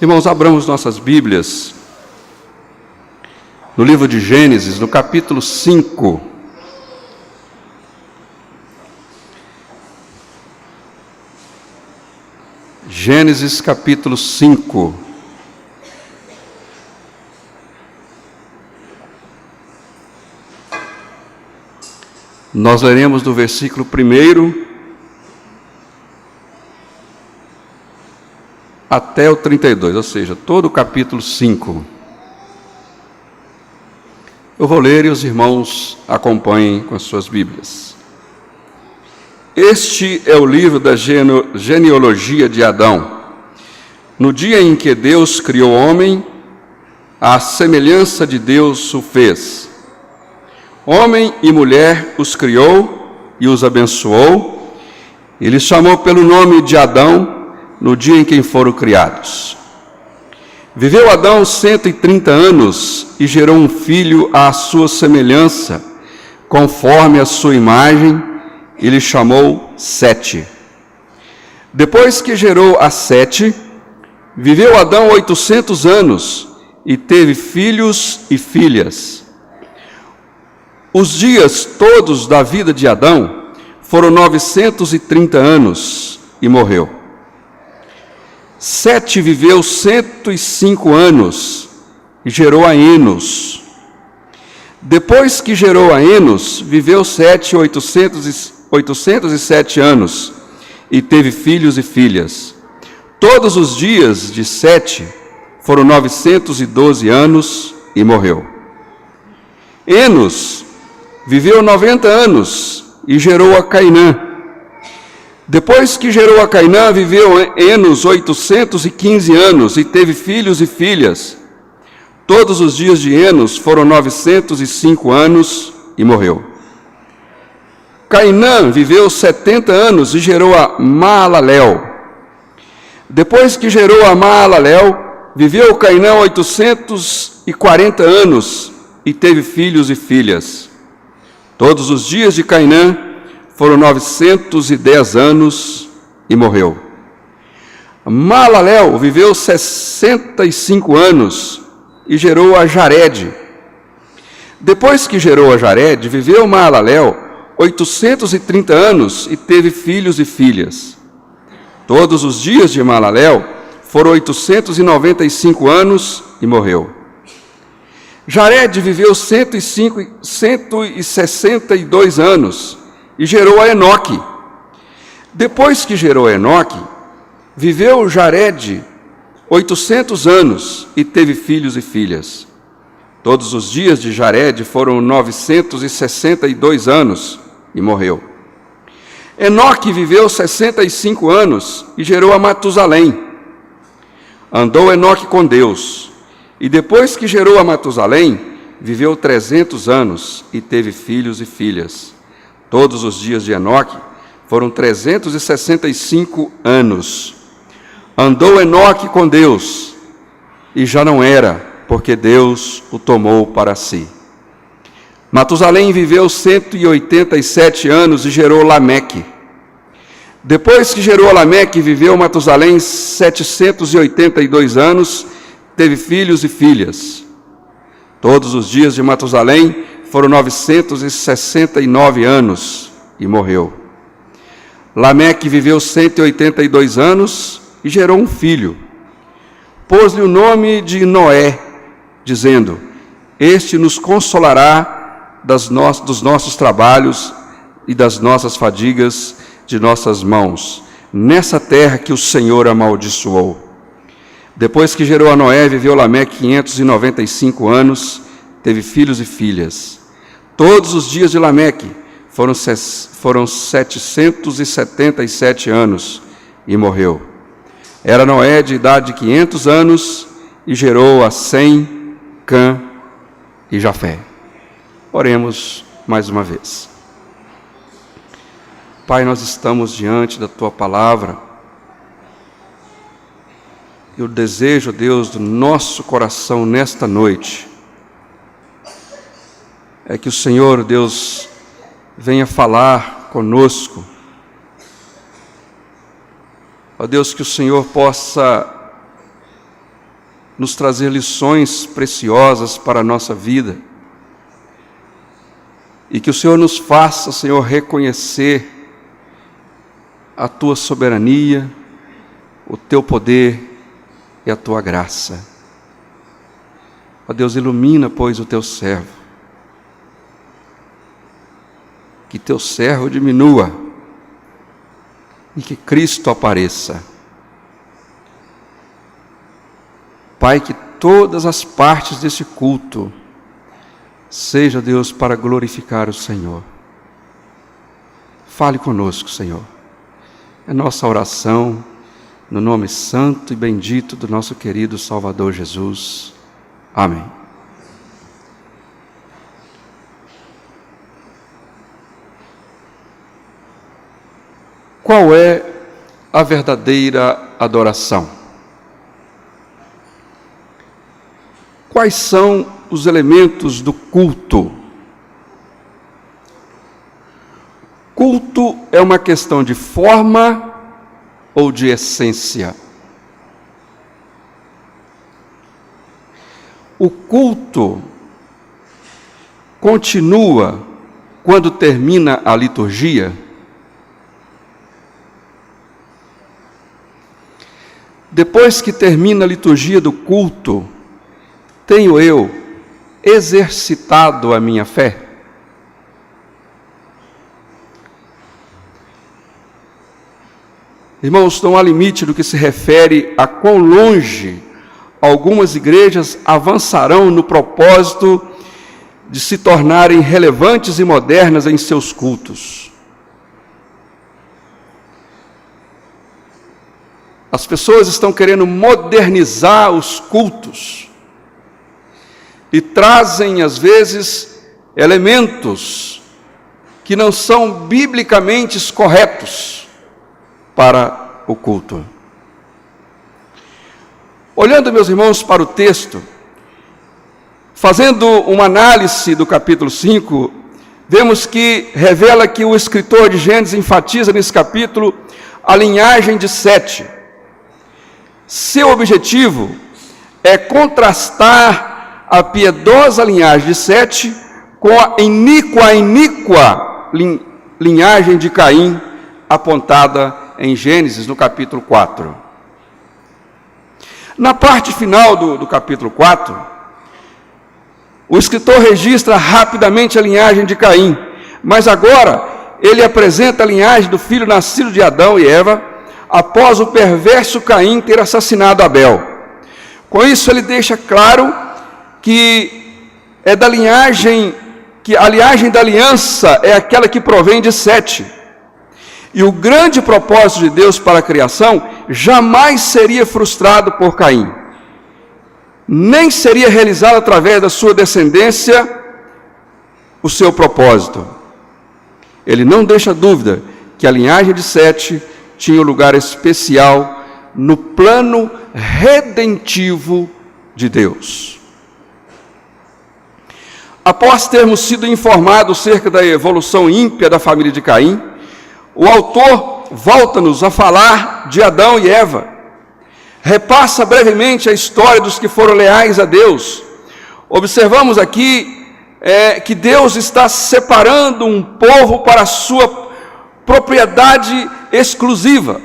Irmãos, abramos nossas Bíblias no livro de Gênesis, no capítulo 5. Gênesis, capítulo 5. Nós leremos do versículo 1 até o 32, ou seja, todo o capítulo 5. Eu vou ler e os irmãos acompanhem com as suas Bíblias. Este é o livro da genealogia de Adão. No dia em que Deus criou o homem, à semelhança de Deus o fez. Homem e mulher os criou e os abençoou, e lhes chamou pelo nome de Adão, no dia em que foram criados. Viveu Adão 130 anos e gerou um filho à sua semelhança, conforme a sua imagem, e lhe chamou Sete. Depois que gerou a Sete, viveu Adão 800 anos e teve filhos e filhas. Os dias todos da vida de Adão foram 930 anos e morreu. Sete viveu 105 anos e gerou a Enos. Depois que gerou a Enos, viveu Sete 807 anos e teve filhos e filhas. Todos os dias de Sete foram 912 anos e morreu. Enos viveu 90 anos e gerou a Cainã. Depois que gerou a Cainã, viveu Enos 815 anos e teve filhos e filhas. Todos os dias de Enos foram 905 anos e morreu. Cainã viveu 70 anos e gerou a Maalalel. Depois que gerou a Maalalel, viveu Cainã 840 anos e teve filhos e filhas. Todos os dias de Cainã foram 910 anos e morreu. Maalalel viveu 65 anos e gerou a Jared. Depois que gerou a Jared, viveu Maalalel 830 anos e teve filhos e filhas. Todos os dias de Maalalel foram 895 anos e morreu. Jared viveu 162 anos e gerou a Enoque. Depois que gerou a Enoque, viveu Jared 800 anos e teve filhos e filhas. Todos os dias de Jared foram 962 anos e morreu. Enoque viveu 65 anos e gerou a Matusalém. Andou Enoque com Deus, e depois que gerou a Matusalém, viveu 300 anos e teve filhos e filhas. Todos os dias de Enoque foram 365 anos. Andou Enoque com Deus, e já não era, porque Deus o tomou para si. Matusalém viveu 187 anos e gerou Lameque. Depois que gerou Lameque, viveu Matusalém 782 anos, teve filhos e filhas. Todos os dias de Matusalém foram 969 anos e morreu. Lameque viveu 182 anos e gerou um filho. Pôs-lhe o nome de Noé, dizendo: Este nos consolará dos nossos trabalhos e das nossas fadigas de nossas mãos, nessa terra que o Senhor amaldiçoou. Depois que gerou a Noé, viveu Lameque 595 anos, teve filhos e filhas. Todos os dias de Lameque foram 777 anos e morreu. Era Noé de idade de 500 anos e gerou a Sem, Cã e Jafé. Oremos mais uma vez. Pai, nós estamos diante da Tua palavra. E o desejo, Deus, do nosso coração nesta noite é que o Senhor, Deus, venha falar conosco. Ó Deus, que o Senhor possa nos trazer lições preciosas para a nossa vida. E que o Senhor nos faça, Senhor, reconhecer a Tua soberania, o Teu poder e a Tua graça. Ó Deus, ilumina, pois, o Teu servo. Que Teu servo diminua e que Cristo apareça. Pai, que todas as partes desse culto seja, Deus, para glorificar o Senhor. Fale conosco, Senhor. É nossa oração, no nome santo e bendito do nosso querido Salvador Jesus. Amém. Qual é a verdadeira adoração? Quais são os elementos do culto? Culto é uma questão de forma ou de essência? O culto continua quando termina a liturgia? Depois que termina a liturgia do culto, tenho eu exercitado a minha fé? Irmãos, não há limite no que se refere a quão longe algumas igrejas avançarão no propósito de se tornarem relevantes e modernas em seus cultos. As pessoas estão querendo modernizar os cultos e trazem, às vezes, elementos que não são biblicamente corretos para o culto. Olhando, meus irmãos, para o texto, fazendo uma análise do capítulo 5, vemos que revela que o escritor de Gênesis enfatiza nesse capítulo a linhagem de Sete. Seu objetivo é contrastar a piedosa linhagem de Sete com a iníqua linhagem de Caim, apontada em Gênesis, no capítulo 4. Na parte final do capítulo 4, o escritor registra rapidamente a linhagem de Caim, mas agora ele apresenta a linhagem do filho nascido de Adão e Eva, após o perverso Caim ter assassinado Abel. Com isso ele deixa claro que é da linhagem, que a linhagem da aliança é aquela que provém de Sete. E o grande propósito de Deus para a criação jamais seria frustrado por Caim. Nem seria realizado através da sua descendência o seu propósito. Ele não deixa dúvida que a linhagem de Sete tinha um lugar especial no plano redentivo de Deus. Após termos sido informados acerca da evolução ímpia da família de Caim, o autor volta-nos a falar de Adão e Eva. Repassa brevemente a história dos que foram leais a Deus. Observamos aqui que Deus está separando um povo para a sua propriedade exclusiva,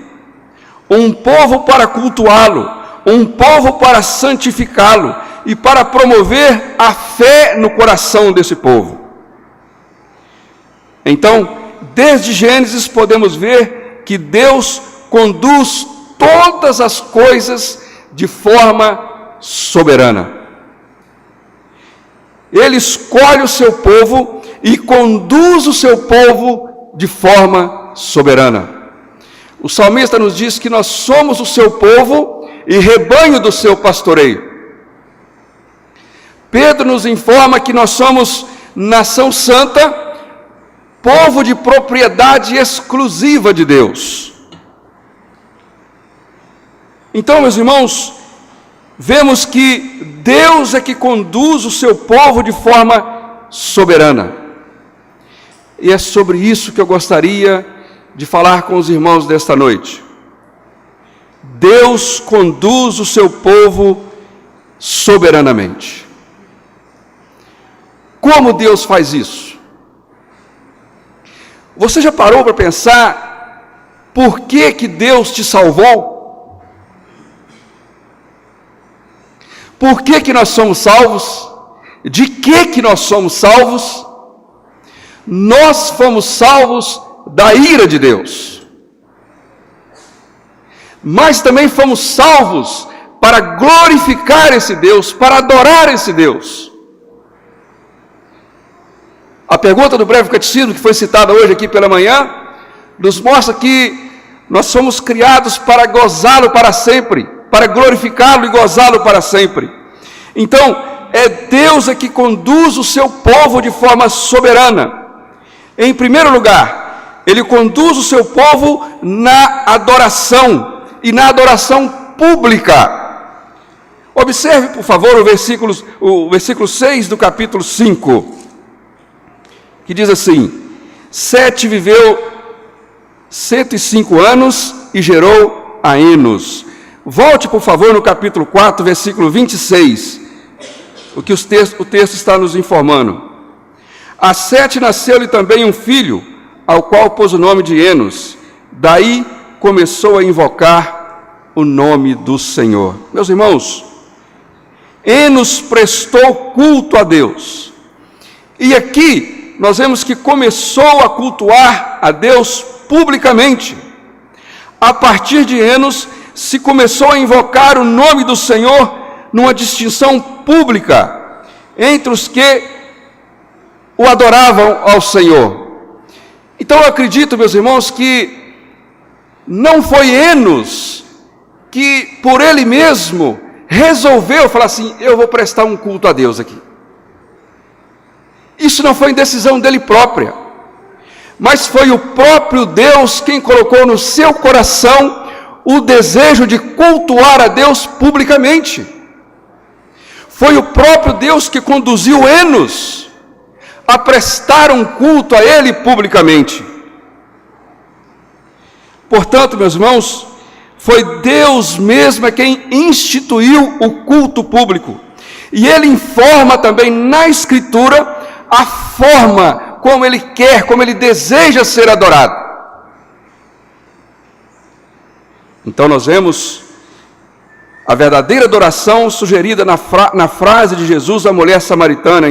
um povo para cultuá-lo, um povo para santificá-lo e para promover a fé no coração desse povo. Então, desde Gênesis podemos ver que Deus conduz todas as coisas de forma soberana. Ele escolhe o seu povo e conduz o seu povo de forma soberana. O salmista nos diz que nós somos o seu povo e rebanho do seu pastoreio. Pedro nos informa que nós somos nação santa, povo de propriedade exclusiva de Deus. Então, meus irmãos, vemos que Deus é que conduz o seu povo de forma soberana. E é sobre isso que eu gostaria de falar com os irmãos desta noite. Deus conduz o seu povo soberanamente. Como Deus faz isso? Você já parou para pensar por que Deus te salvou? Por que nós somos salvos? De que nós somos salvos? Nós fomos salvos da ira de Deus. Mas também fomos salvos para glorificar esse Deus, para adorar esse Deus. A pergunta do breve catecismo, que foi citada hoje aqui pela manhã, nos mostra que nós somos criados para gozá-lo para sempre, para glorificá-lo e gozá-lo para sempre. Então, é Deus que conduz o seu povo de forma soberana. Em primeiro lugar, Ele conduz o seu povo na adoração, e na adoração pública. Observe, por favor, o versículo 6 do capítulo 5, que diz assim: Sete viveu 105 anos e gerou a Enos. Volte, por favor, no capítulo 4, versículo 26, o que o texto está nos informando. A Sete nasceu-lhe também um filho, ao qual pôs o nome de Enos. Daí começou a invocar o nome do Senhor. Meus irmãos, Enos prestou culto a Deus. E aqui nós vemos que começou a cultuar a Deus publicamente. A partir de Enos se começou a invocar o nome do Senhor numa distinção pública entre os que o adoravam ao Senhor. Então eu acredito, meus irmãos, que não foi Enos que por ele mesmo resolveu falar assim: eu vou prestar um culto a Deus aqui. Isso não foi decisão dele própria, mas foi o próprio Deus quem colocou no seu coração o desejo de cultuar a Deus publicamente. Foi o próprio Deus que conduziu Enos a prestar um culto a Ele publicamente. Portanto, meus irmãos, foi Deus mesmo quem instituiu o culto público. E Ele informa também na Escritura a forma como Ele quer, como Ele deseja ser adorado. Então nós vemos a verdadeira adoração sugerida na frase de Jesus à mulher samaritana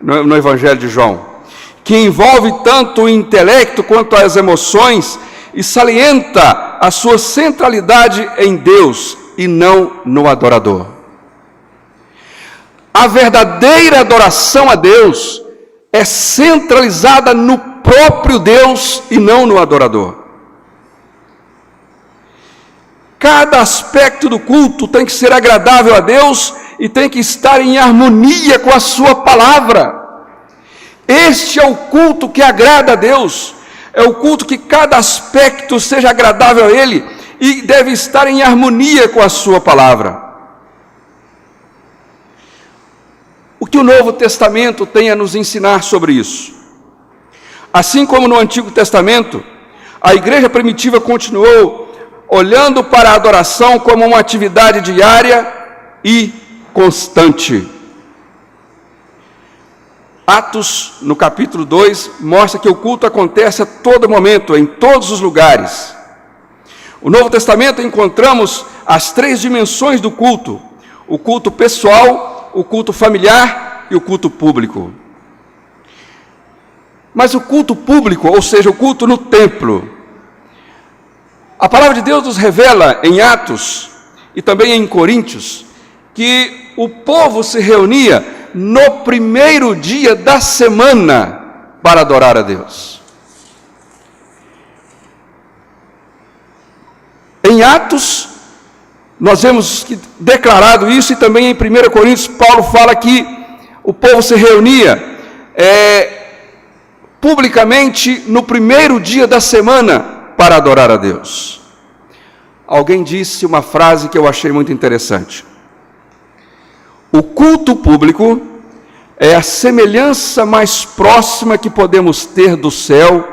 no Evangelho de João, que envolve tanto o intelecto quanto as emoções e salienta a sua centralidade em Deus e não no adorador. A verdadeira adoração a Deus é centralizada no próprio Deus e não no adorador. Cada aspecto do culto tem que ser agradável a Deus e tem que estar em harmonia com a sua palavra. Este é o culto que agrada a Deus, é o culto que cada aspecto seja agradável a Ele e deve estar em harmonia com a sua palavra. O que o Novo Testamento tem a nos ensinar sobre isso? Assim como no Antigo Testamento, a igreja primitiva continuou olhando para a adoração como uma atividade diária e constante. Atos, no capítulo 2, mostra que o culto acontece a todo momento, em todos os lugares. No Novo Testamento encontramos as três dimensões do culto: o culto pessoal, o culto familiar e o culto público. Mas o culto público, ou seja, o culto no templo, a palavra de Deus nos revela em Atos e também em Coríntios que o povo se reunia no primeiro dia da semana para adorar a Deus. Em Atos, nós vemos declarado isso, e também em 1 Coríntios, Paulo fala que o povo se reunia publicamente no primeiro dia da semana para adorar a Deus. Alguém disse uma frase que eu achei muito interessante: o culto público é a semelhança mais próxima que podemos ter do céu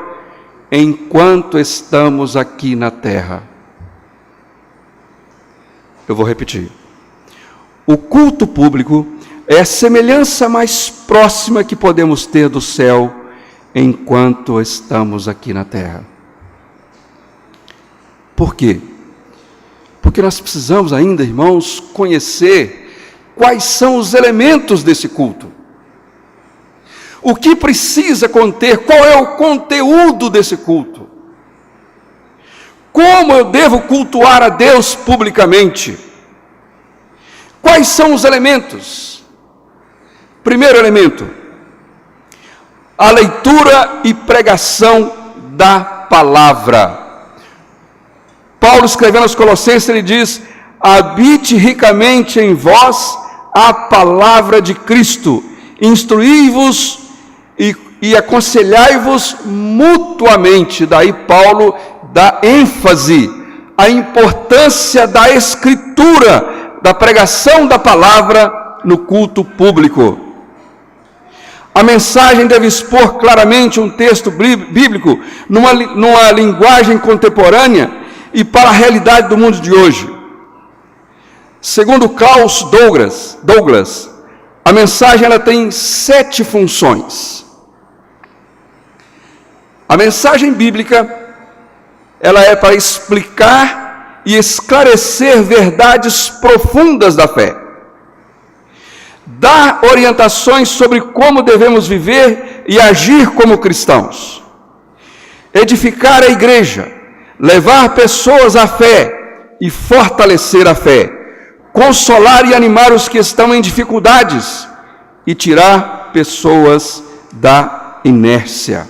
enquanto estamos aqui na terra. Eu vou repetir. o culto público é a semelhança mais próxima que podemos ter do céu enquanto estamos aqui na terra. Por quê? Porque nós precisamos ainda, irmãos, conhecer quais são os elementos desse culto. O que precisa conter, qual é o conteúdo desse culto? Como eu devo cultuar a Deus publicamente? Quais são os elementos? Primeiro elemento, a leitura e pregação da palavra. Paulo, escrevendo aos Colossenses, ele diz: habite ricamente em vós a palavra de Cristo, instruí-vos e aconselhai-vos mutuamente. Daí Paulo dá ênfase à importância da escritura, da pregação da palavra no culto público. A mensagem deve expor claramente um texto bíblico numa linguagem contemporânea e para a realidade do mundo de hoje. Segundo Klaus Douglas, a mensagem ela tem 7 funções. A mensagem bíblica ela é para explicar e esclarecer verdades profundas da fé, dar orientações sobre como devemos viver e agir como cristãos, edificar a igreja, levar pessoas à fé e fortalecer a fé, consolar e animar os que estão em dificuldades e tirar pessoas da inércia.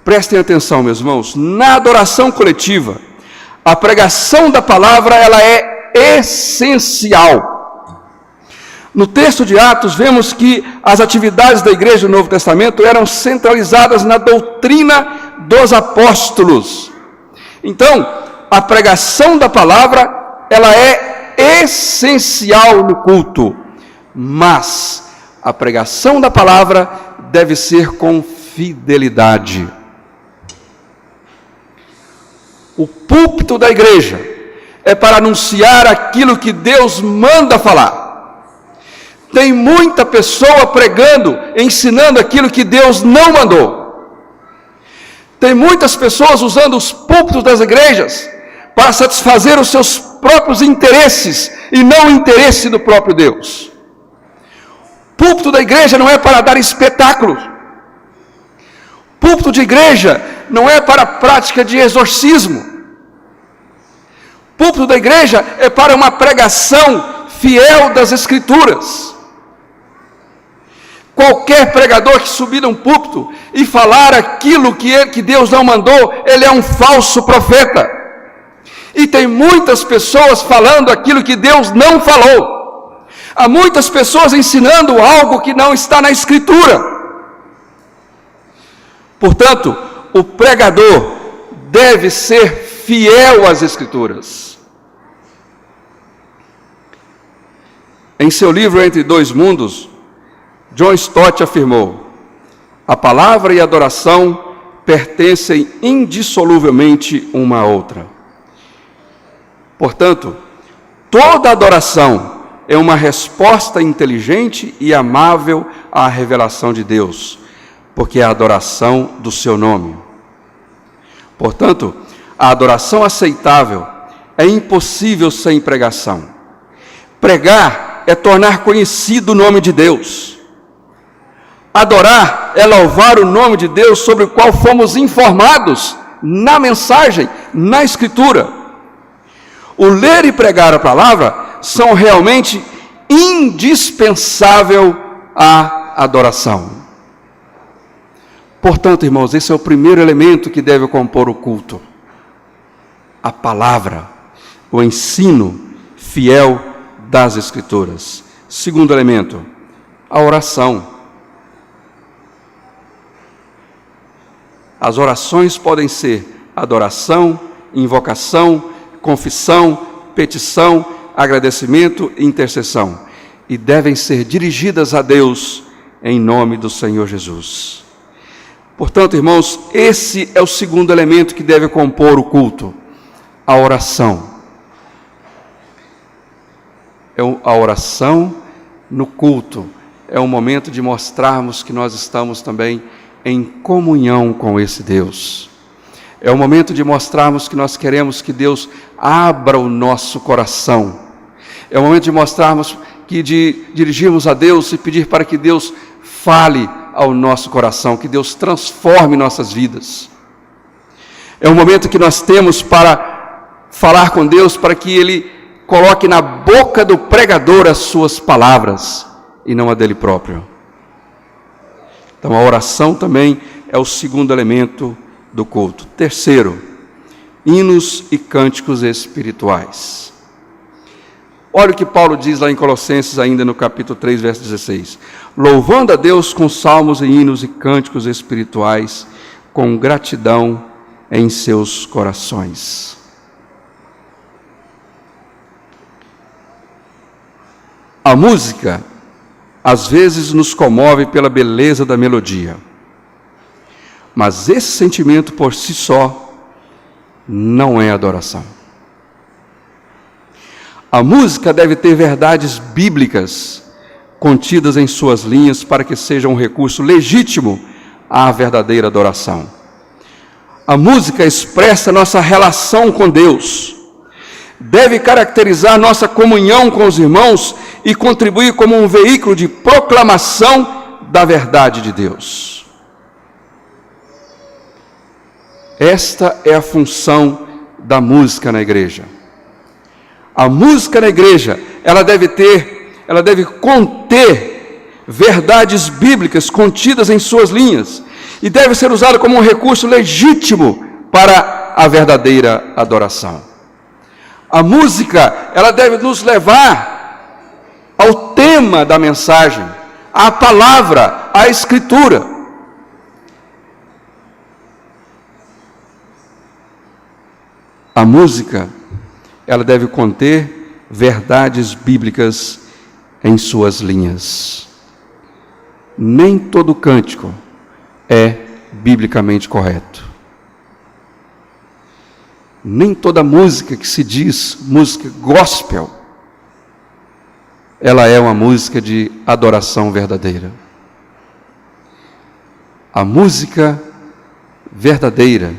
Prestem atenção, meus irmãos, na adoração coletiva, a pregação da palavra ela é essencial. No texto de Atos, vemos que as atividades da igreja do Novo Testamento eram centralizadas na doutrina dos apóstolos. Então, a pregação da palavra, ela é essencial no culto, mas a pregação da palavra deve ser com fidelidade. O púlpito da igreja é para anunciar aquilo que Deus manda falar. Tem muita pessoa pregando, ensinando aquilo que Deus não mandou. Tem muitas pessoas usando os púlpitos das igrejas para satisfazer os seus próprios interesses e não o interesse do próprio Deus. O púlpito da igreja não é para dar espetáculo. O púlpito de igreja não é para a prática de exorcismo. O púlpito da igreja é para uma pregação fiel das Escrituras. Qualquer pregador que subir num púlpito e falar aquilo que Deus não mandou, ele é um falso profeta. E tem muitas pessoas falando aquilo que Deus não falou. Há muitas pessoas ensinando algo que não está na Escritura. Portanto, o pregador deve ser fiel às Escrituras. Em seu livro Entre Dois Mundos, John Stott afirmou: a palavra e a adoração pertencem indissoluvelmente uma à outra. Portanto, toda adoração é uma resposta inteligente e amável à revelação de Deus, porque é a adoração do seu nome. Portanto, a adoração aceitável é impossível sem pregação. Pregar é tornar conhecido o nome de Deus. Adorar é louvar o nome de Deus sobre o qual fomos informados na mensagem, na Escritura. O ler e pregar a palavra são realmente indispensável à adoração. Portanto, irmãos, esse é o primeiro elemento que deve compor o culto. A palavra, o ensino fiel das Escrituras. Segundo elemento, a oração. As orações podem ser adoração, invocação, confissão, petição, agradecimento e intercessão. E devem ser dirigidas a Deus em nome do Senhor Jesus. Portanto, irmãos, esse é o segundo elemento que deve compor o culto, a oração. A oração no culto é um momento de mostrarmos que nós estamos também em comunhão com esse Deus. É o momento de mostrarmos que nós queremos que Deus abra o nosso coração. É o momento de mostrarmos que dirigirmos a Deus e pedir para que Deus fale ao nosso coração, que Deus transforme nossas vidas. É o momento que nós temos para falar com Deus, para que Ele coloque na boca do pregador as suas palavras e não a dele próprio. Então a oração também é o segundo elemento do culto. Terceiro, hinos e cânticos espirituais. Olha o que Paulo diz lá em Colossenses, ainda no capítulo 3, verso 16. Louvando a Deus com salmos e hinos e cânticos espirituais, com gratidão em seus corações. A música, às vezes, nos comove pela beleza da melodia. Mas esse sentimento por si só não é adoração. A música deve ter verdades bíblicas contidas em suas linhas para que seja um recurso legítimo à verdadeira adoração. A música expressa nossa relação com Deus, deve caracterizar nossa comunhão com os irmãos e contribuir como um veículo de proclamação da verdade de Deus. Esta é a função da música na igreja. A música na igreja, ela deve conter verdades bíblicas contidas em suas linhas e deve ser usada como um recurso legítimo para a verdadeira adoração. A música, ela deve nos levar ao tema da mensagem, à palavra, à escritura. A música, ela deve conter verdades bíblicas em suas linhas. Nem todo cântico é biblicamente correto. Nem toda música que se diz música gospel, ela é uma música de adoração verdadeira. A música verdadeira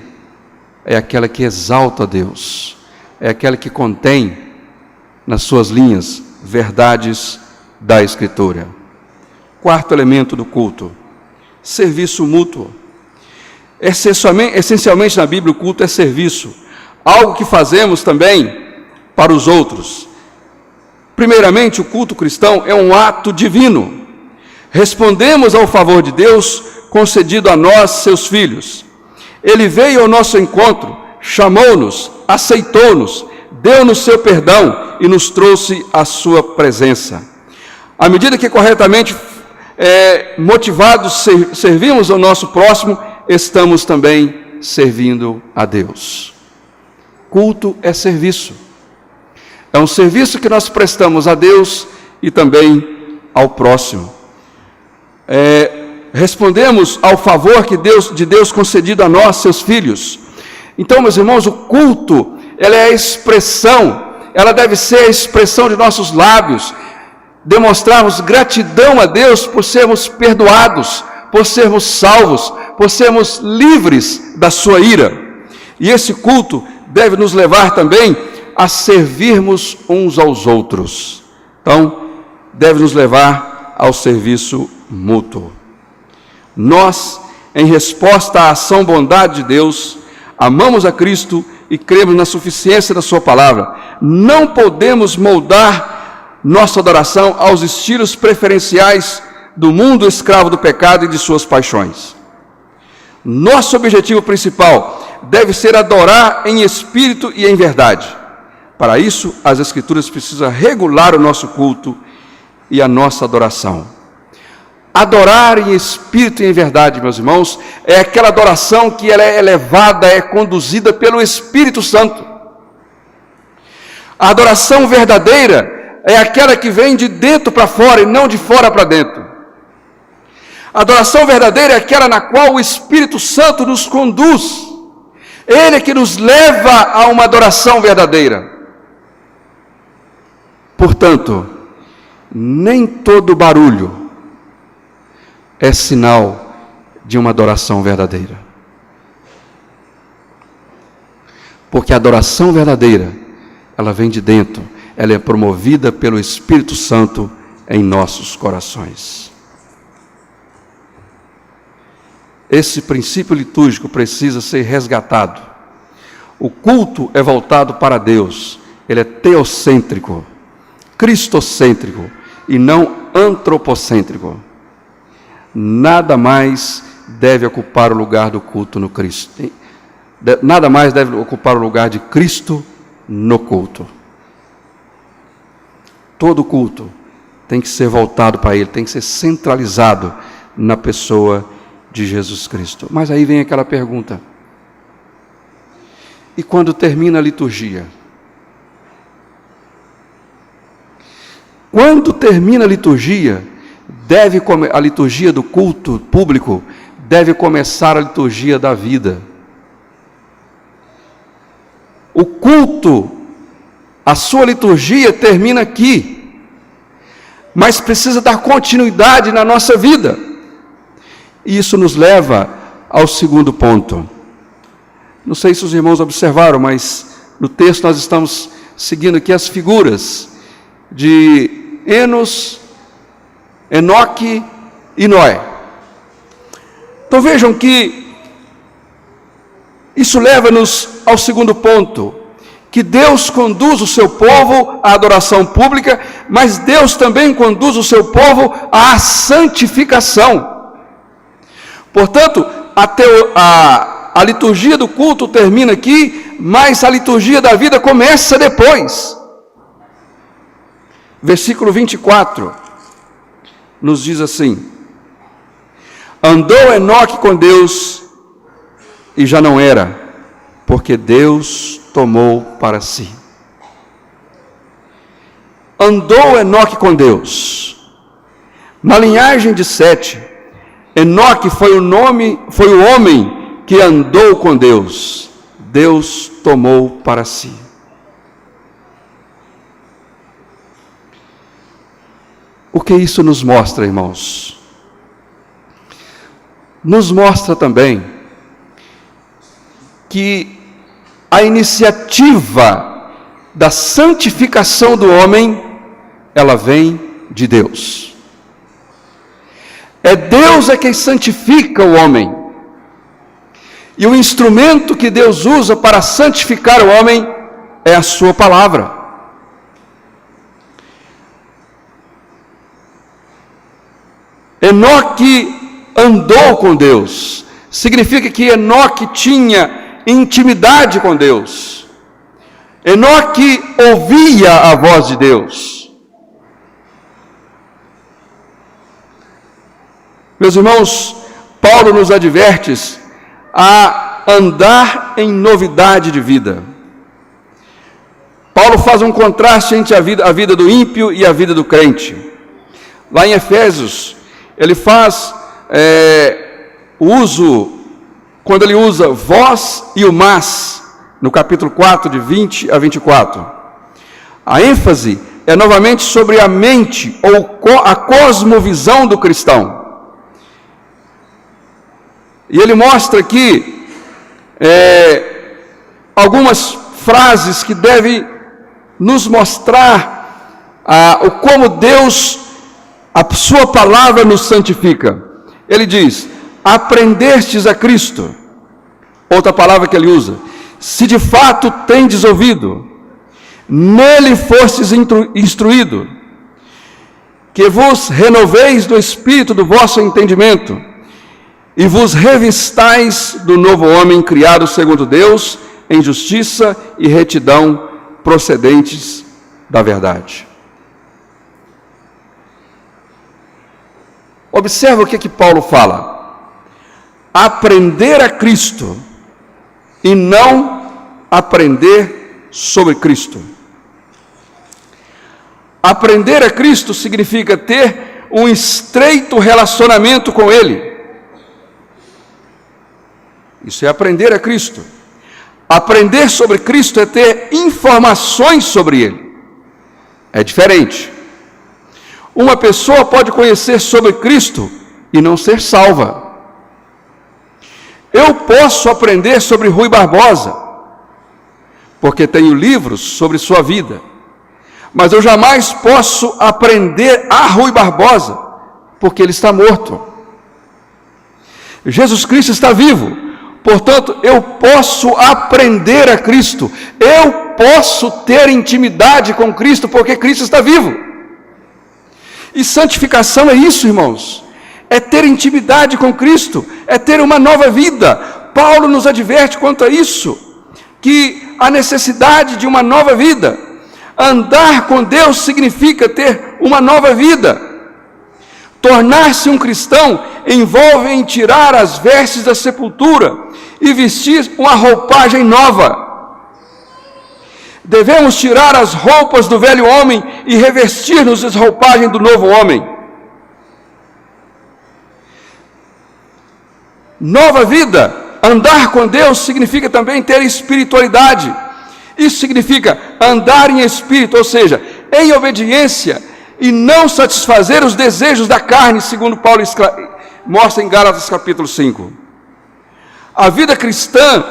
é aquela que exalta a Deus, é aquela que contém nas suas linhas verdades da Escritura. Quarto elemento do culto, serviço mútuo. Essencialmente na Bíblia o culto é serviço, algo que fazemos também para os outros. Primeiramente, o culto cristão é um ato divino. Respondemos ao favor de Deus concedido a nós, seus filhos. Ele veio ao nosso encontro, chamou-nos, aceitou-nos, deu-nos seu perdão e nos trouxe a sua presença. À medida que corretamente motivados servimos ao nosso próximo, estamos também servindo a Deus. Culto é serviço. É um serviço que nós prestamos a Deus e também ao próximo. Respondemos ao favor de Deus concedido a nós, seus filhos. Então, meus irmãos, o culto, ela é a expressão, ela deve ser a expressão de nossos lábios, demonstrarmos gratidão a Deus por sermos perdoados, por sermos salvos, por sermos livres da sua ira. E esse culto deve nos levar também a servirmos uns aos outros. Então, deve nos levar ao serviço mútuo. Nós, em resposta à ação bondade de Deus, amamos a Cristo e cremos na suficiência da sua palavra. Não podemos moldar nossa adoração aos estilos preferenciais do mundo escravo do pecado e de suas paixões. Nosso objetivo principal deve ser adorar em espírito e em verdade. Para isso, as Escrituras precisam regular o nosso culto e a nossa adoração. Adorar em espírito e em verdade, meus irmãos, é aquela adoração que ela é elevada, é conduzida pelo Espírito Santo. A adoração verdadeira é aquela que vem de dentro para fora e não de fora para dentro. A adoração verdadeira é aquela na qual o Espírito Santo nos conduz. Ele é que nos leva a uma adoração verdadeira. Portanto, nem todo barulho é sinal de uma adoração verdadeira. Porque a adoração verdadeira, ela vem de dentro, ela é promovida pelo Espírito Santo em nossos corações. Esse princípio litúrgico precisa ser resgatado. O culto é voltado para Deus, ele é teocêntrico, cristocêntrico e não antropocêntrico. Nada mais deve ocupar o lugar do culto no Cristo. Nada mais deve ocupar o lugar de Cristo no culto. Todo culto tem que ser voltado para Ele, tem que ser centralizado na pessoa de Jesus Cristo. Mas aí vem aquela pergunta: e quando termina a liturgia? Quando termina a liturgia, a liturgia do culto público, deve começar a liturgia da vida. O culto, a sua liturgia termina aqui, mas precisa dar continuidade na nossa vida. E isso nos leva ao segundo ponto. Não sei se os irmãos observaram, mas no texto nós estamos seguindo aqui as figuras de Enos, Enoque e Noé. Então vejam que isso leva-nos ao segundo ponto, que Deus conduz o seu povo à adoração pública, mas Deus também conduz o seu povo à santificação. Portanto, a liturgia do culto termina aqui, mas a liturgia da vida começa depois. Versículo 24 nos diz assim: andou Enoque com Deus e já não era, porque Deus tomou para si. Andou Enoque com Deus. Na linhagem de Sete, Enoque foi o homem que andou com Deus. Deus tomou para si. O que isso nos mostra, irmãos? Nos mostra também que a iniciativa da santificação do homem, ela vem de Deus. É Deus quem santifica o homem. E o instrumento que Deus usa para santificar o homem é a sua palavra. Enoque andou com Deus. Significa que Enoque tinha intimidade com Deus. Enoque ouvia a voz de Deus. Meus irmãos, Paulo nos adverte a andar em novidade de vida. Paulo faz um contraste entre a vida do ímpio e a vida do crente. Lá em Efésios, ele faz quando ele usa vós e o mas, no capítulo 4, de 20 a 24. A ênfase é novamente sobre a mente, ou a cosmovisão do cristão. E ele mostra aqui algumas frases que devem nos mostrar como Deus, a sua palavra nos santifica. Ele diz: aprendestes a Cristo. Outra palavra que ele usa: se de fato tendes ouvido, nele fostes instruído, que vos renoveis do espírito do vosso entendimento, e vos revistais do novo homem criado segundo Deus, em justiça e retidão procedentes da verdade. Observa o que Paulo fala: aprender a Cristo e não aprender sobre Cristo. Aprender a Cristo significa ter um estreito relacionamento com Ele. Isso é aprender a Cristo. Aprender sobre Cristo é ter informações sobre Ele. É diferente. Uma pessoa pode conhecer sobre Cristo e não ser salva. Eu posso aprender sobre Rui Barbosa, porque tenho livros sobre sua vida, mas eu jamais posso aprender a Rui Barbosa, porque ele está morto. Jesus Cristo está vivo, portanto, eu posso aprender a Cristo, eu posso ter intimidade com Cristo, porque Cristo está vivo. E santificação é isso, irmãos, é ter intimidade com Cristo, é ter uma nova vida. Paulo nos adverte quanto a isso, que a necessidade de uma nova vida. Andar com Deus significa ter uma nova vida. Tornar-se um cristão envolve em tirar as vestes da sepultura e vestir uma roupagem nova. Devemos tirar as roupas do velho homem e revestir-nos as roupagens do novo homem. Nova vida. Andar com Deus significa também ter espiritualidade. Isso significa andar em espírito, ou seja, em obediência, e não satisfazer os desejos da carne, segundo Paulo mostra em Gálatas capítulo 5. A vida cristã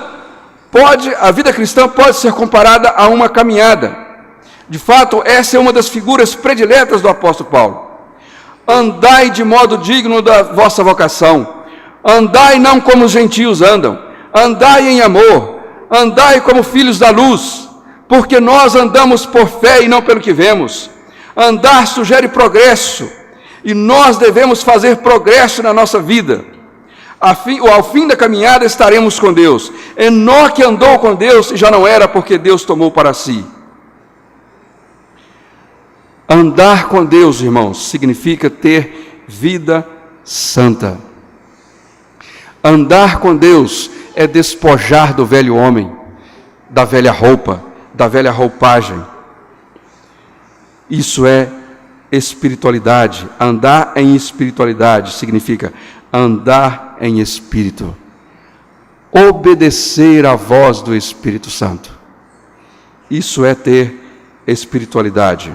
pode ser comparada a uma caminhada. De fato, essa é uma das figuras prediletas do apóstolo Paulo. Andai de modo digno da vossa vocação. Andai não como os gentios andam, andai em amor, andai como filhos da luz, porque nós andamos por fé e não pelo que vemos. Andar sugere progresso, e nós devemos fazer progresso na nossa vida. Ao fim da caminhada estaremos com Deus. Enoque andou com Deus e já não era porque Deus tomou para si. Andar com Deus, irmãos, significa ter vida santa. Andar com Deus é despojar do velho homem, da velha roupa, da velha roupagem. Isso é espiritualidade. Andar em espiritualidade significa andar em espírito. Obedecer à voz do Espírito Santo. Isso é ter espiritualidade.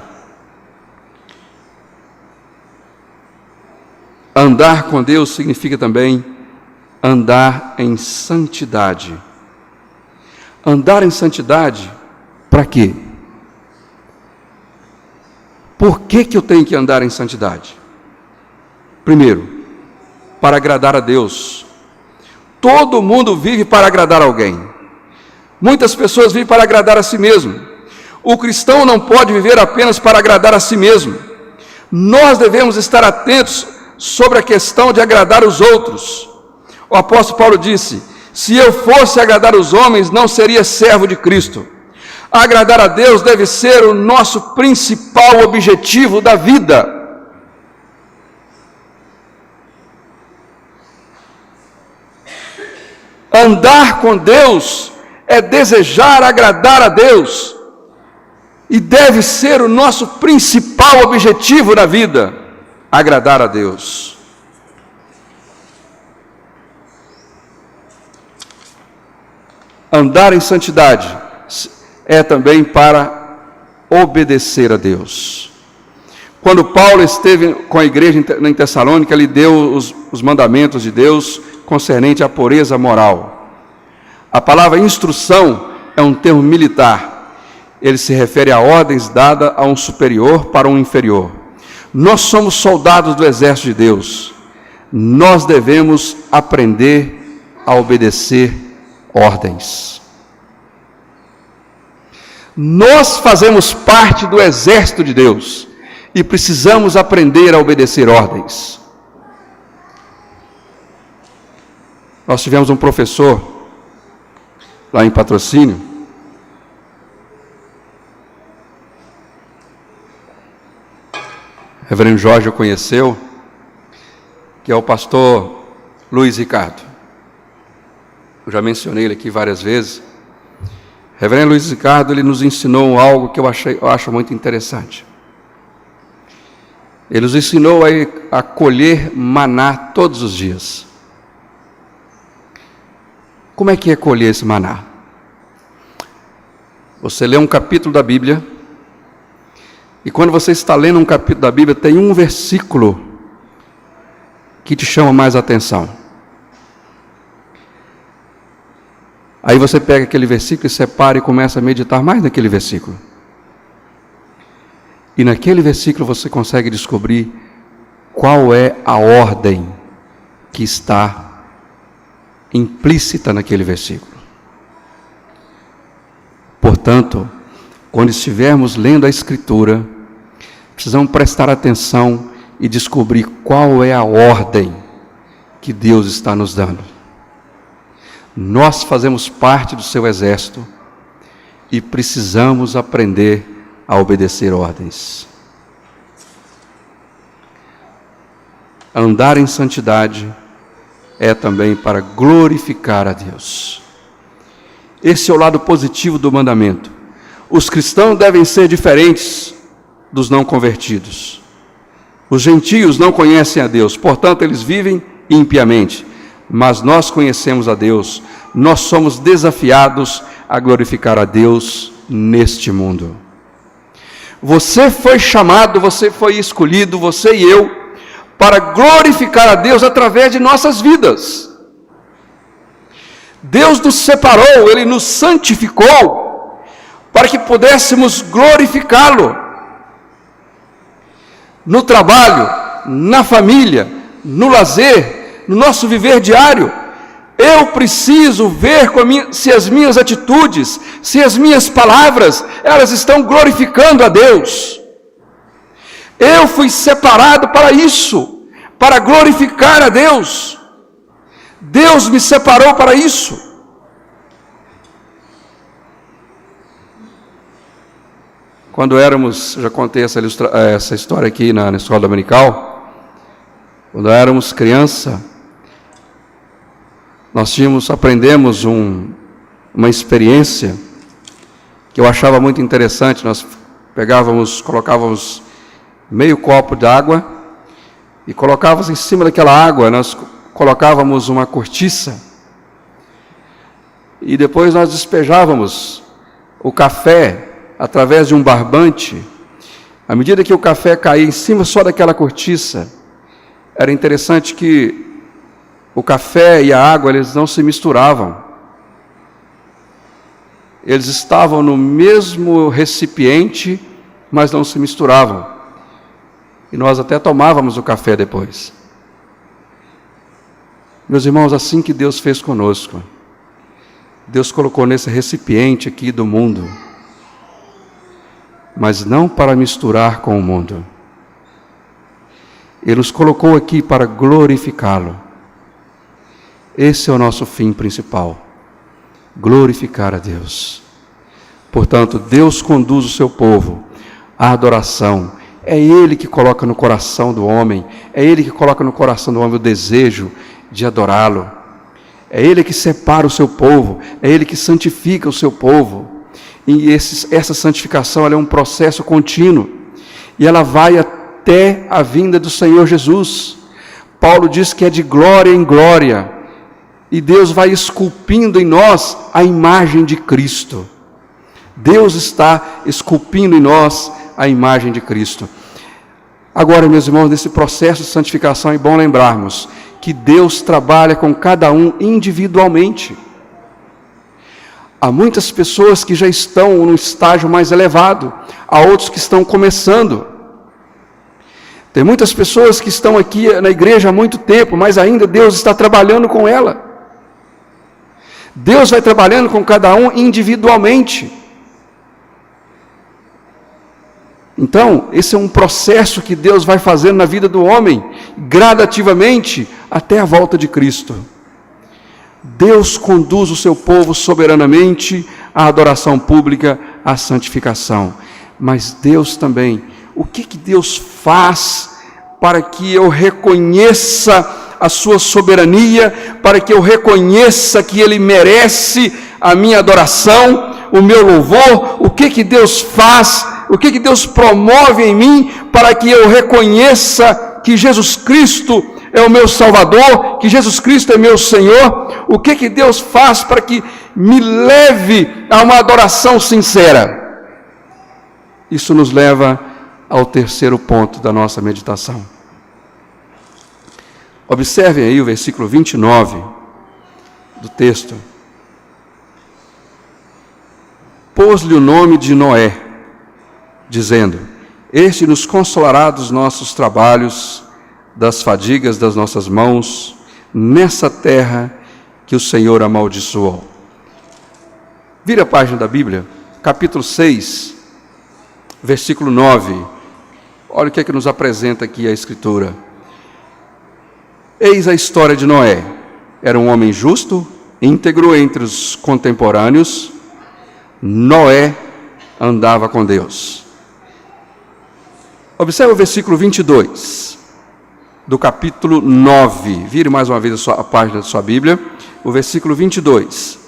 Andar com Deus significa também andar em santidade. Andar em santidade, para quê? Por que eu tenho que andar em santidade? Primeiro, para agradar a Deus. Todo mundo vive para agradar alguém. Muitas pessoas vivem para agradar a si mesmo. O cristão não pode viver apenas para agradar a si mesmo. Nós devemos estar atentos sobre a questão de agradar os outros. O apóstolo Paulo disse: se eu fosse agradar os homens, não seria servo de Cristo. Agradar a Deus deve ser o nosso principal objetivo da vida. Andar com Deus é desejar agradar a Deus, e deve ser o nosso principal objetivo na vida, agradar a Deus. Andar em santidade é também para obedecer a Deus. Quando Paulo esteve com a igreja em Tessalônica, ele deu os mandamentos de Deus concernente à pureza moral. A palavra instrução é um termo militar. Ele se refere a ordens dadas a um superior para um inferior. Nós somos soldados do exército de Deus. Nós devemos aprender a obedecer ordens. Nós fazemos parte do exército de Deus e precisamos aprender a obedecer ordens. Nós tivemos um professor lá em Patrocínio, o reverendo Jorge o conheceu, que é o pastor Luiz Ricardo. Eu já mencionei ele aqui várias vezes. O reverendo Luiz Ricardo, ele nos ensinou algo que eu acho muito interessante. Ele nos ensinou a colher maná todos os dias. Como é que é colher esse maná? Você lê um capítulo da Bíblia E quando você está lendo um capítulo da Bíblia, tem um versículo que te chama mais a atenção. Aí você pega aquele versículo e separa e começa a meditar mais naquele versículo. E naquele versículo você consegue descobrir qual é a ordem que está implícita naquele versículo. Portanto, quando estivermos lendo a Escritura, precisamos prestar atenção e descobrir qual é a ordem que Deus está nos dando. Nós fazemos parte do seu exército e precisamos aprender a obedecer ordens. Andar em santidade é também para glorificar a Deus. Esse é o lado positivo do mandamento. Os cristãos devem ser diferentes dos não convertidos. Os gentios não conhecem a Deus, portanto eles vivem impiamente. Mas nós conhecemos a Deus, nós somos desafiados a glorificar a Deus neste mundo. Você foi chamado, você foi escolhido, você e eu, para glorificar a Deus através de nossas vidas. Deus nos separou, Ele nos santificou, para que pudéssemos glorificá-lo. No trabalho, na família, no lazer, no nosso viver diário, eu preciso ver se as minhas atitudes, se as minhas palavras, elas estão glorificando a Deus. Eu fui separado para isso, para glorificar a Deus. Deus me separou para isso. Quando éramos, já contei essa história aqui na escola dominical, quando éramos criança, nós aprendemos uma experiência que eu achava muito interessante. Nós colocávamos meio copo de água e colocávamos em cima daquela água, nós colocávamos uma cortiça e depois nós despejávamos o café através de um barbante. À medida que o café caía em cima só daquela cortiça, era interessante que o café e a água, eles não se misturavam. Eles estavam no mesmo recipiente, mas não se misturavam. E nós até tomávamos o café depois. Meus irmãos, assim que Deus fez conosco. Deus colocou nesse recipiente aqui do mundo, mas não para misturar com o mundo. Ele nos colocou aqui para glorificá-lo. Esse é o nosso fim principal, glorificar a Deus. Portanto, Deus conduz o seu povo à adoração. É Ele que coloca no coração do homem, é Ele que coloca no coração do homem o desejo de adorá-lo. É Ele que separa o seu povo, é Ele que santifica o seu povo. E essa santificação, ela é um processo contínuo, e ela vai até a vinda do Senhor Jesus. Paulo diz que é de glória em glória, e Deus vai esculpindo em nós a imagem de Cristo. Deus está esculpindo em nós a imagem de Cristo. Agora, meus irmãos, nesse processo de santificação é bom lembrarmos que Deus trabalha com cada um individualmente. Há muitas pessoas que já estão no estágio mais elevado, há outros que estão começando. Tem muitas pessoas que estão aqui na igreja há muito tempo, mas ainda Deus está trabalhando com ela. Deus vai trabalhando com cada um individualmente. Então, esse é um processo que Deus vai fazendo na vida do homem, gradativamente, até a volta de Cristo. Deus conduz o seu povo soberanamente à adoração pública, à santificação. Mas Deus também, o que Deus faz para que eu reconheça a sua soberania, para que eu reconheça que Ele merece a minha adoração, o meu louvor? O que Deus faz, o que Deus promove em mim, para que eu reconheça que Jesus Cristo é o meu Salvador, que Jesus Cristo é meu Senhor? O que Deus faz para que me leve a uma adoração sincera? Isso nos leva ao terceiro ponto da nossa meditação. Observem aí o versículo 29 do texto. Pôs-lhe o nome de Noé, dizendo: este nos consolará dos nossos trabalhos, das fadigas das nossas mãos, nessa terra que o Senhor amaldiçoou. Vira a página da Bíblia, capítulo 6, versículo 9. Olha o que é que nos apresenta aqui a Escritura. Eis a história de Noé. Era um homem justo, íntegro entre os contemporâneos. Noé andava com Deus. Observe o versículo 22 do capítulo 9. Vire mais uma vez a página da sua Bíblia. O versículo 22.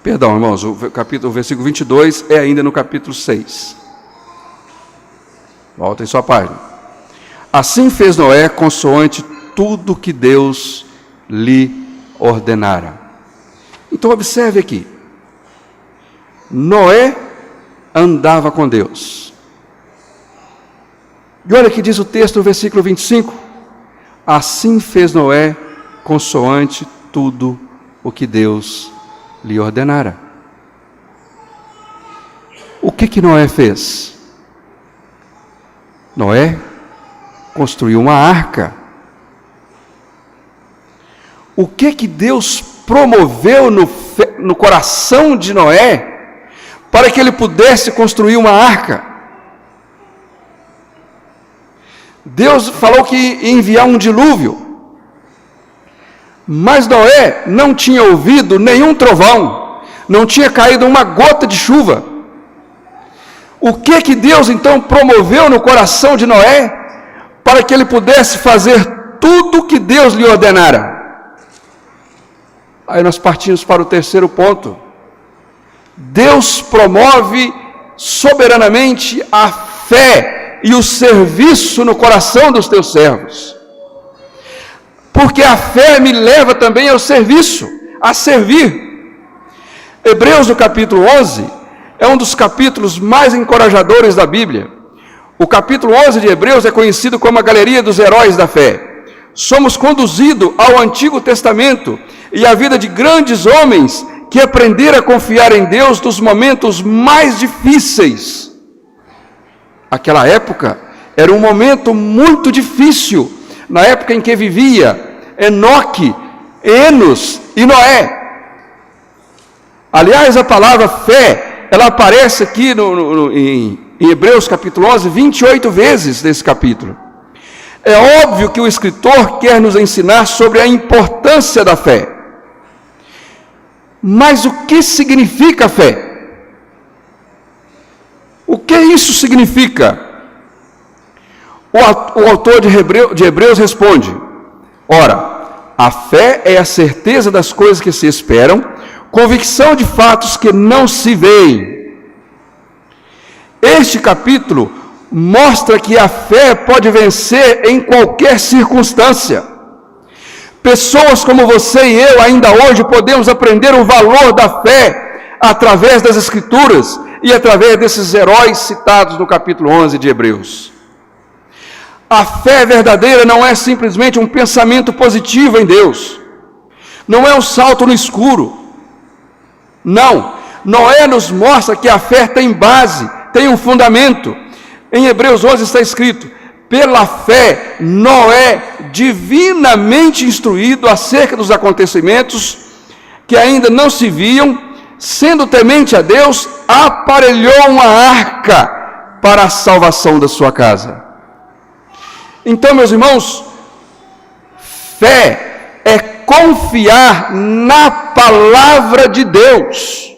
Perdão, irmãos, o versículo 22 é ainda no capítulo 6. Volta em sua página. Assim fez Noé consoante tudo que Deus lhe ordenara. Então observe aqui. Noé andava com Deus. E olha o que diz o texto no versículo 25. Assim fez Noé consoante tudo o que Deus lhe ordenara. O que Noé fez? Noé construiu uma arca. O que Deus promoveu no coração de Noé para que ele pudesse construir uma arca? Deus falou que ia enviar um dilúvio, mas Noé não tinha ouvido nenhum trovão, não tinha caído uma gota de chuva. O que Deus então promoveu no coração de Noé para que ele pudesse fazer tudo o que Deus lhe ordenara? Aí nós partimos para o terceiro ponto. Deus promove soberanamente a fé e o serviço no coração dos teus servos. Porque a fé me leva também ao serviço, a servir. Hebreus no capítulo 11 é um dos capítulos mais encorajadores da Bíblia. O capítulo 11 de Hebreus é conhecido como a galeria dos heróis da fé. Somos conduzidos ao Antigo Testamento e à vida de grandes homens que aprenderam a confiar em Deus nos momentos mais difíceis. Aquela época era um momento muito difícil, na época em que vivia Enoque, Enos e Noé. Aliás, a palavra fé, ela aparece aqui em Hebreus capítulo 11, 28 vezes nesse capítulo. É óbvio que o escritor quer nos ensinar sobre a importância da fé. Mas o que significa fé? O que isso significa? O autor de Hebreus responde: ora, a fé é a certeza das coisas que se esperam, convicção de fatos que não se veem. Este capítulo mostra que a fé pode vencer em qualquer circunstância. Pessoas como você e eu ainda hoje podemos aprender o valor da fé através das Escrituras e através desses heróis citados no capítulo 11 de Hebreus. A fé verdadeira não é simplesmente um pensamento positivo em Deus. Não é um salto no escuro. Não. Noé nos mostra que a fé tem base, tem um fundamento. Em Hebreus 11 está escrito: pela fé, Noé, divinamente instruído acerca dos acontecimentos que ainda não se viam, sendo temente a Deus, aparelhou uma arca para a salvação da sua casa. Então, meus irmãos, fé é confiar na palavra de Deus.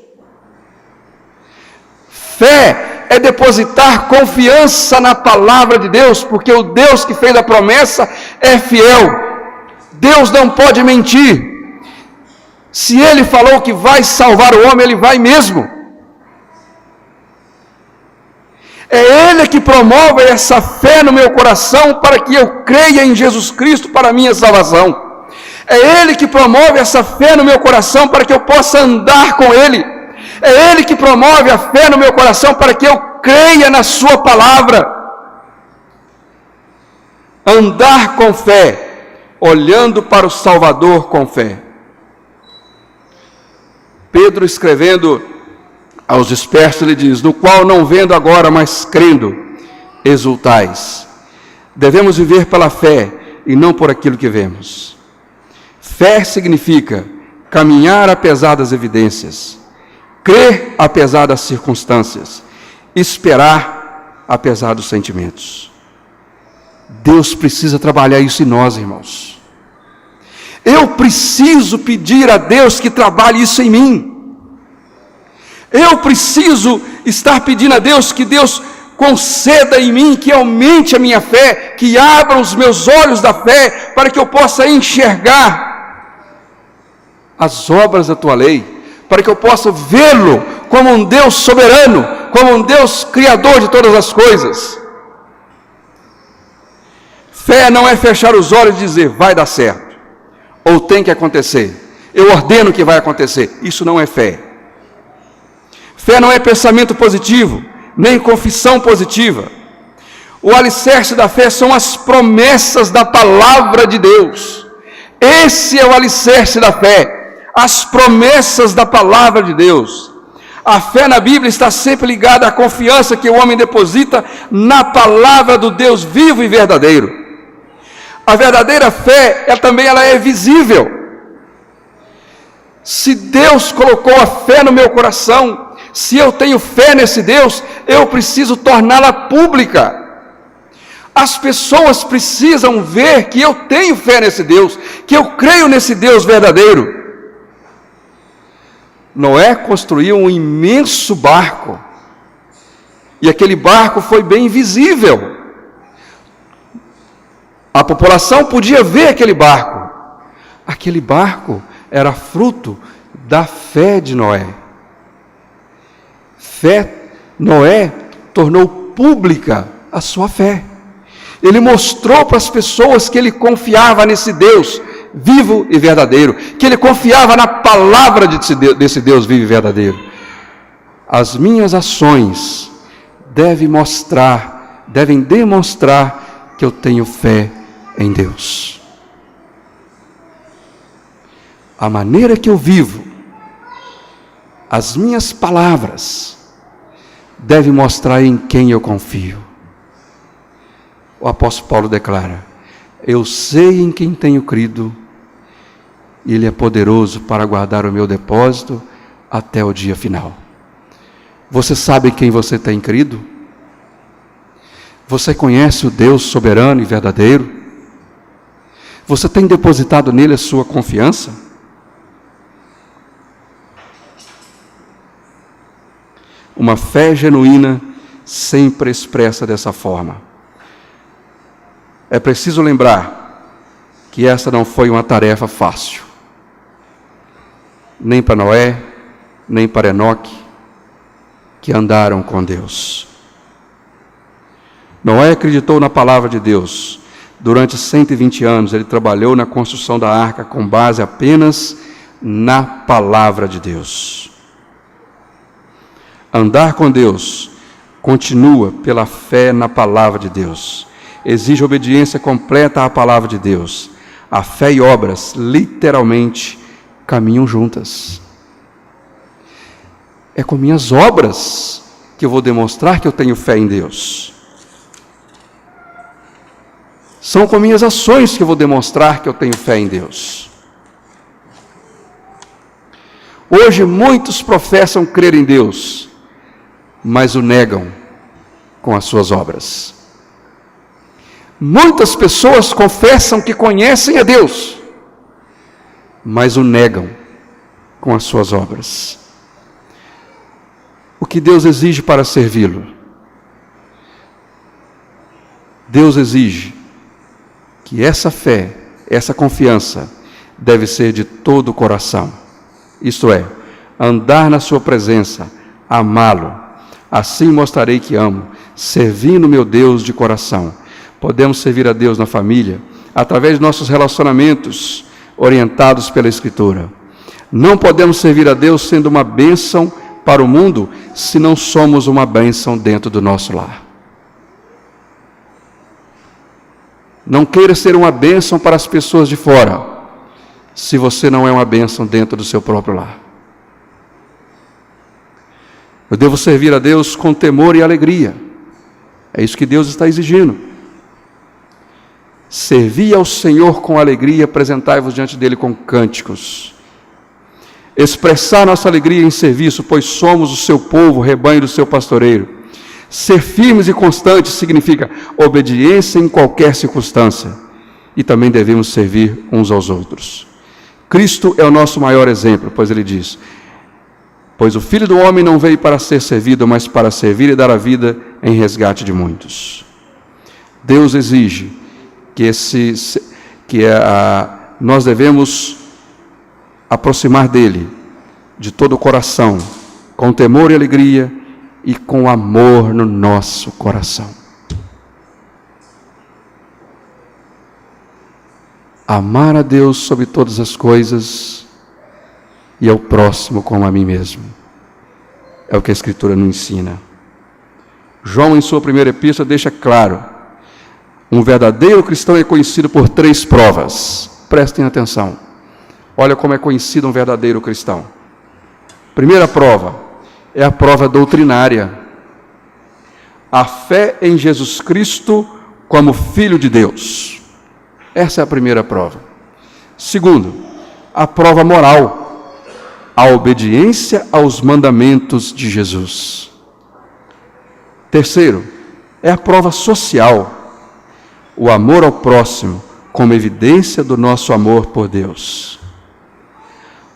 Fé é depositar confiança na palavra de Deus, porque o Deus que fez a promessa é fiel. Deus não pode mentir. Se Ele falou que vai salvar o homem, Ele vai mesmo. É Ele que promove essa fé no meu coração para que eu creia em Jesus Cristo para a minha salvação. É Ele que promove essa fé no meu coração para que eu possa andar com Ele. É Ele que promove a fé no meu coração para que eu creia na Sua palavra. Andar com fé, olhando para o Salvador com fé. Pedro, escrevendo aos dispersos, ele diz: no qual não vendo agora, mas crendo, exultais. Devemos viver pela fé e não por aquilo que vemos. Fé significa caminhar apesar das evidências, crer apesar das circunstâncias, esperar apesar dos sentimentos. Deus precisa trabalhar isso em nós, irmãos. Eu preciso pedir a Deus que trabalhe isso em mim. Eu preciso estar pedindo a Deus que Deus conceda em mim, que aumente a minha fé, que abra os meus olhos da fé, para que eu possa enxergar as obras da Tua lei, para que eu possa vê-lo como um Deus soberano, como um Deus criador de todas as coisas. Fé não é fechar os olhos e dizer, vai dar certo, ou tem que acontecer, eu ordeno que vai acontecer. Isso não é fé. Fé não é pensamento positivo, nem confissão positiva. O alicerce da fé são as promessas da palavra de Deus. Esse é o alicerce da fé, as promessas da palavra de Deus. A fé na Bíblia está sempre ligada à confiança que o homem deposita na palavra do Deus vivo e verdadeiro. A verdadeira fé, ela é visível. Se Deus colocou a fé no meu coração, se eu tenho fé nesse Deus, eu preciso torná-la pública. As pessoas precisam ver que eu tenho fé nesse Deus, que eu creio nesse Deus verdadeiro. Noé construiu um imenso barco, e aquele barco foi bem visível. A população podia ver aquele barco. Aquele barco era fruto da fé de Noé. Noé tornou pública a sua fé. Ele mostrou para as pessoas que ele confiava nesse Deus vivo e verdadeiro, que ele confiava na palavra desse Deus vivo e verdadeiro. As minhas ações devem demonstrar que eu tenho fé em Deus. A maneira que eu vivo, as minhas palavras, deve mostrar em quem eu confio. O apóstolo Paulo declara: eu sei em quem tenho crido, e Ele é poderoso para guardar o meu depósito até o dia final. Você sabe em quem você tem crido? Você conhece o Deus soberano e verdadeiro? Você tem depositado nele a sua confiança? Uma fé genuína sempre expressa dessa forma. É preciso lembrar que essa não foi uma tarefa fácil, nem para Noé, nem para Enoque, que andaram com Deus. Noé acreditou na palavra de Deus. Durante 120 anos ele trabalhou na construção da arca com base apenas na palavra de Deus. Andar com Deus continua pela fé na palavra de Deus. Exige obediência completa à palavra de Deus. A fé e obras, literalmente, caminham juntas. É com minhas obras que eu vou demonstrar que eu tenho fé em Deus. São com minhas ações que eu vou demonstrar que eu tenho fé em Deus. Hoje muitos professam crer em Deus, mas o negam com as suas obras. Muitas pessoas confessam que conhecem a Deus, mas o negam com as suas obras. O que Deus exige para servi-lo? Deus exige que essa fé, essa confiança, deve ser de todo o coração. Isto é, andar na sua presença, amá-lo. Assim mostrarei que amo, servindo meu Deus de coração. Podemos servir a Deus na família, através de nossos relacionamentos, orientados pela Escritura. Não podemos servir a Deus sendo uma bênção para o mundo se não somos uma bênção dentro do nosso lar. Não queira ser uma bênção para as pessoas de fora, se você não é uma bênção dentro do seu próprio lar. Eu devo servir a Deus com temor e alegria. É isso que Deus está exigindo. Servi ao Senhor com alegria, apresentai-vos diante dele com cânticos. Expressar nossa alegria em serviço, pois somos o seu povo, rebanho do seu pastoreiro. Ser firmes e constantes significa obediência em qualquer circunstância. E também devemos servir uns aos outros. Cristo é o nosso maior exemplo, pois ele diz: pois o Filho do Homem não veio para ser servido, mas para servir e dar a vida em resgate de muitos. Deus exige que nós devemos aproximar dele de todo o coração, com temor e alegria e com amor no nosso coração. Amar a Deus sobre todas as coisas e ao próximo como a mim mesmo. É o que a Escritura nos ensina. João, em sua primeira epístola, deixa claro: um verdadeiro cristão é conhecido por 3 provas. Prestem atenção. Olha como é conhecido um verdadeiro cristão. Primeira prova é a prova doutrinária. A fé em Jesus Cristo como Filho de Deus. Essa é a primeira prova. Segundo, a prova moral. A obediência aos mandamentos de Jesus. Terceiro, é a prova social. O amor ao próximo como evidência do nosso amor por Deus.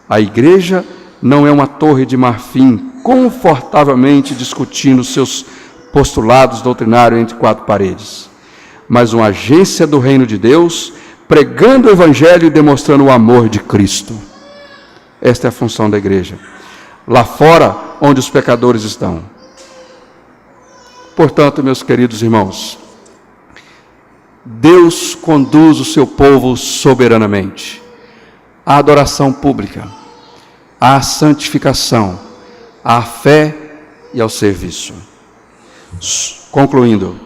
A igreja não é uma torre de marfim confortavelmente discutindo seus postulados doutrinários entre 4 paredes, mas uma agência do reino de Deus, pregando o evangelho e demonstrando o amor de Cristo. Esta é a função da igreja, lá fora onde os pecadores estão. Portanto, meus queridos irmãos, Deus conduz o seu povo soberanamente à adoração pública, à santificação, à fé e ao serviço. Concluindo,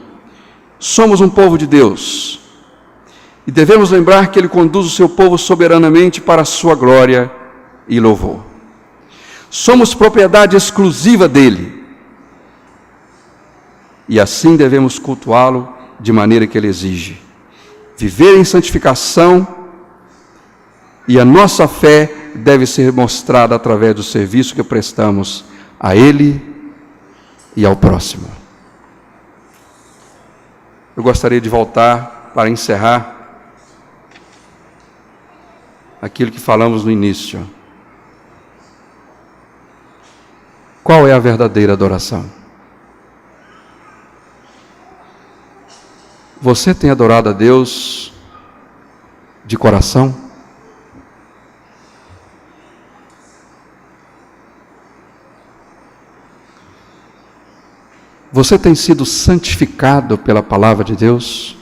somos um povo de Deus e devemos lembrar que Ele conduz o seu povo soberanamente para a sua glória e louvor. Somos propriedade exclusiva dEle e assim devemos cultuá-lo de maneira que Ele exige. Viver em santificação, e a nossa fé deve ser mostrada através do serviço que prestamos a Ele e ao próximo. Eu gostaria de voltar para encerrar aquilo que falamos no início. Qual é a verdadeira adoração? Você tem adorado a Deus de coração? Você tem sido santificado pela palavra de Deus?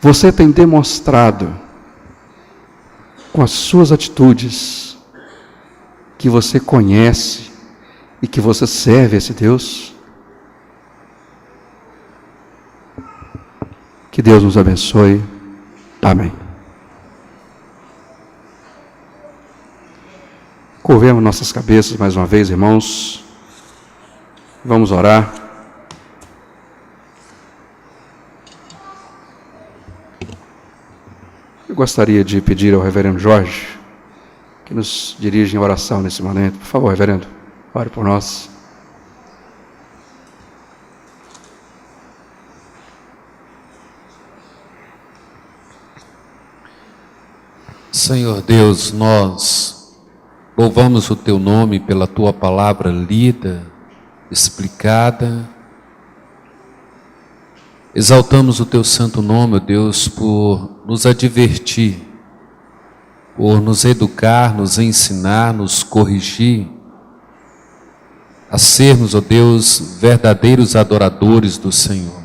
Você tem demonstrado com as suas atitudes que você conhece e que você serve a esse Deus? Que Deus nos abençoe. Amém. Curvemos nossas cabeças mais uma vez, irmãos. Vamos orar. Eu gostaria de pedir ao reverendo Jorge que nos dirija em oração nesse momento. Por favor, reverendo, ore por nós. Senhor Deus, nós louvamos o Teu nome pela Tua palavra lida, explicada. Exaltamos o Teu santo nome, ó Deus, por nos advertir, por nos educar, nos ensinar, nos corrigir, a sermos, ó Deus, verdadeiros adoradores do Senhor.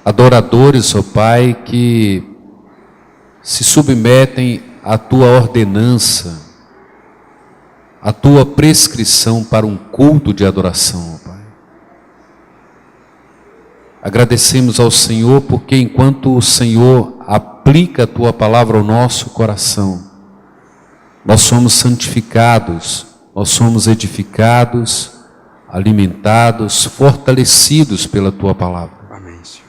adoradores, ó Pai, que se submetem à Tua ordenança, à Tua prescrição para um culto de adoração, ó Pai. Agradecemos ao Senhor porque enquanto o Senhor aplica a Tua palavra ao nosso coração, nós somos santificados, nós somos edificados, alimentados, fortalecidos pela Tua palavra. Amém, Senhor.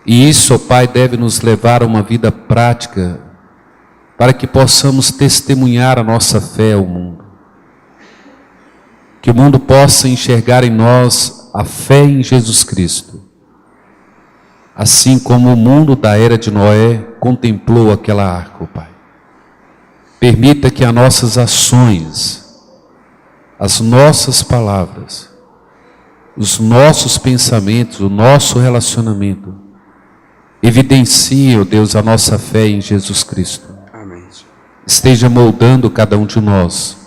E isso, ó Pai, deve nos levar a uma vida prática, para que possamos testemunhar a nossa fé ao mundo. Que o mundo possa enxergar em nós a fé em Jesus Cristo, assim como o mundo da era de Noé contemplou aquela arca, ó Pai. Permita que as nossas ações, as nossas palavras, os nossos pensamentos, o nosso relacionamento, evidenciem, ó Deus, a nossa fé em Jesus Cristo. Amém, Senhor. Esteja moldando cada um de nós,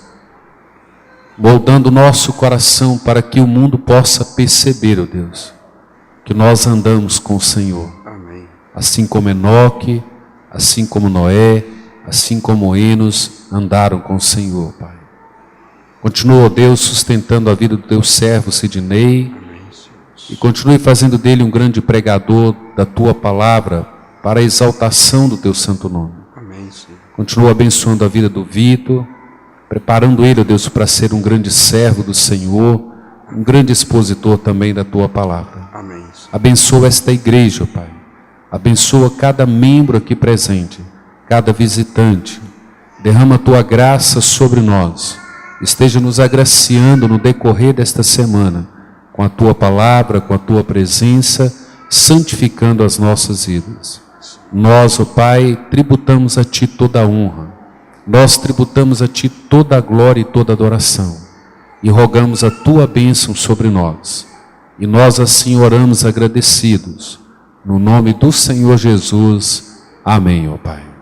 moldando o nosso coração para que o mundo possa perceber, ó Deus, que nós andamos com o Senhor. Amém. Assim como Enoque, assim como Noé, assim como Enos andaram com o Senhor, Pai. Continua, ó Deus, sustentando a vida do Teu servo Sidney, Amém, Senhor. e continue fazendo dele um grande pregador da Tua palavra para a exaltação do Teu santo nome. Amém, Senhor. Continua abençoando a vida do Vitor, preparando ele, ó Deus, para ser um grande servo do Senhor, um grande expositor também da Tua palavra. Amém, Senhor. Abençoa esta igreja, ó Pai. Abençoa cada membro aqui presente, cada visitante. Derrama a Tua graça sobre nós. Esteja nos agraciando no decorrer desta semana, com a Tua palavra, com a Tua presença, santificando as nossas vidas. Nós, ó Pai, tributamos a Ti toda a honra. Nós tributamos a Ti toda a glória e toda a adoração. E rogamos a Tua bênção sobre nós. E nós assim oramos agradecidos. No nome do Senhor Jesus. Amém, ó Pai.